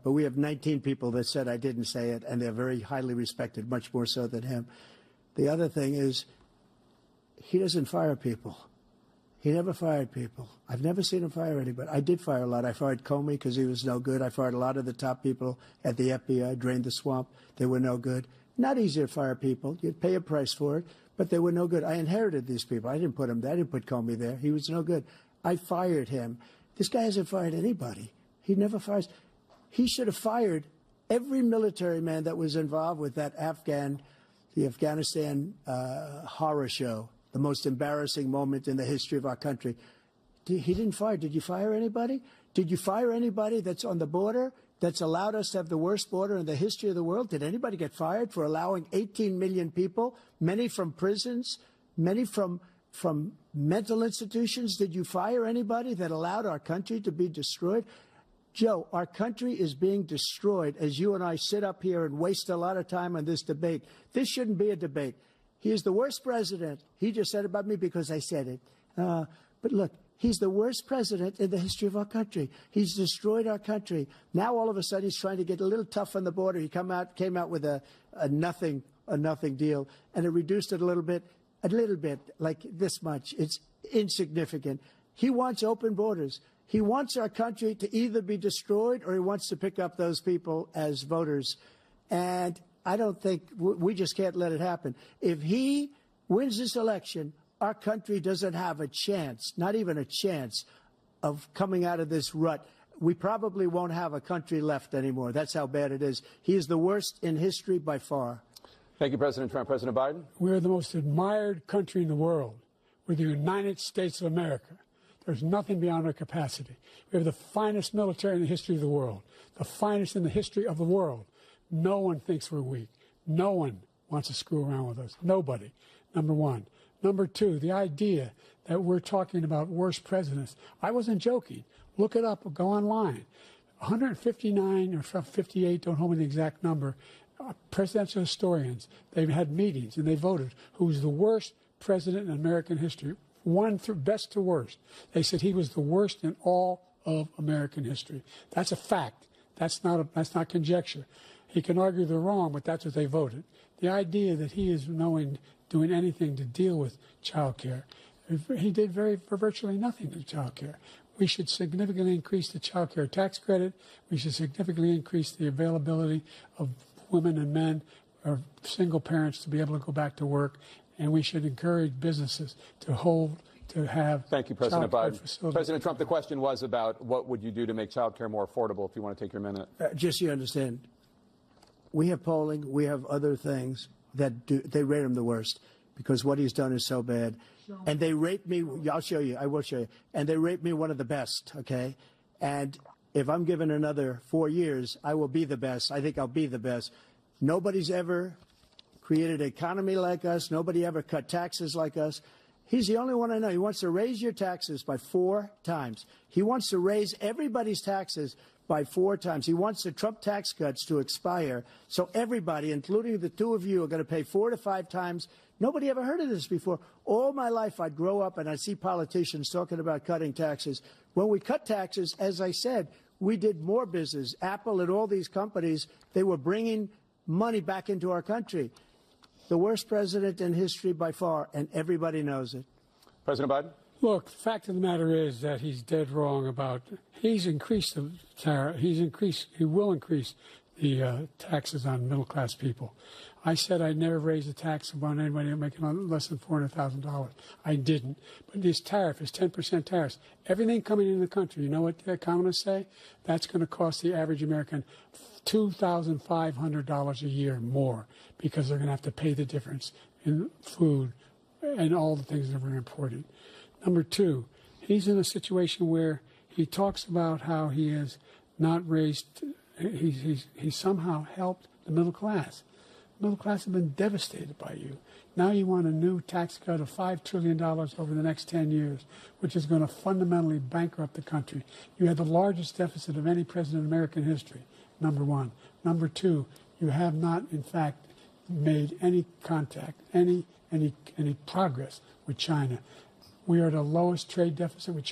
But we have 19 people that said I didn't say it, and they're very highly respected, much more so than him. The other thing is, he doesn't fire people. He never fired people. I've never seen him fire anybody. I did fire a lot. I fired Comey because he was no good. I fired a lot of the top people at the FBI, drained the swamp. They were no good. Not easy to fire people. You'd pay a price for it, but they were no good. I inherited these people. I didn't put him there. I didn't put Comey there. He was no good. I fired him. This guy hasn't fired anybody. He never fires. He should have fired every military man that was involved with that the Afghanistan horror show, the most embarrassing moment in the history of our country. He didn't fire. Did you fire anybody? Did you fire anybody that's on the border, that's allowed us to have the worst border in the history of the world? Did anybody get fired for allowing 18 million people, many from prisons, many from mental institutions? Did you fire anybody that allowed our country to be destroyed? Joe, our country is being destroyed as you and I sit up here and waste a lot of time on this debate. This shouldn't be a debate. He is the worst president. He just said about me because I said it. But look, he's the worst president in the history of our country. He's destroyed our country. Now all of a sudden he's trying to get a little tough on the border. He came out with a nothing deal, and it reduced it a little bit, like this much. It's insignificant. He wants open borders. He wants our country to either be destroyed or he wants to pick up those people as voters. And I don't think we just can't let it happen. If he wins this election, our country doesn't have a chance, not even a chance, of coming out of this rut. We probably won't have a country left anymore. That's how bad it is. He is the worst in history by far. Thank you, President Trump. President Biden? We're the most admired country in the world. We're the United States of America. There's nothing beyond our capacity. We have the finest military in the history of the world, the finest in the history of the world. No one thinks we're weak. No one wants to screw around with us. Nobody, number one. Number two, the idea that we're talking about worst presidents. I wasn't joking. Look it up or go online. 159 or 58, don't hold me the exact number, presidential historians, they've had meetings and they voted who's the worst president in American history. One through best to worst. They said he was the worst in all of American history. That's a fact. That's not conjecture. He can argue they're wrong, but that's what they voted. The idea that he is doing anything to deal with child care, he did for virtually nothing to child care. We should significantly increase the child care tax credit. We should significantly increase the availability of women and men or single parents to be able to go back to work. And we should encourage businesses to have. Thank you, President Biden. President Trump, the question was about what would you do to make child care more affordable, if you want to take your minute. Just so you understand, we have polling, we have other things that they rate him the worst because what he's done is so bad. And they rate me, I'll show you, I will show you, and they rate me one of the best, okay? And if I'm given another 4 years, I will be the best. I think I'll be the best. Nobody's ever created an economy like us. Nobody ever cut taxes like us. He's the only one I know. He wants to raise your taxes by 4 times. He wants to raise everybody's taxes by 4 times. He wants the Trump tax cuts to expire. So everybody, including the two of you, are going to pay 4 to 5 times. Nobody ever heard of this before. All my life, I'd grow up and I'd see politicians talking about cutting taxes. When we cut taxes, as I said, we did more business. Apple and all these companies, they were bringing money back into our country. The worst president in history by far, and everybody knows it. President Biden? Look, the fact of the matter is that he's dead wrong about, he's increased the tariff, he will increase the taxes on middle-class people. I said I'd never raise a tax on anybody making less than $400,000. I didn't. But this tariff is 10% tariffs. Everything coming into the country, you know what the economists say? That's going to cost the average American $2,500 a year more because they're going to have to pay the difference in food and all the things that are important. Number two, he's in a situation where he talks about how he has not raised, he's somehow helped the middle class. The middle class have been devastated by you. Now you want a new tax cut of $5 trillion over the next 10 years, which is going to fundamentally bankrupt the country. You had the largest deficit of any president in American history, number one. Number two, you have not, in fact, made any contact, any progress with China. We are at the lowest trade deficit with China.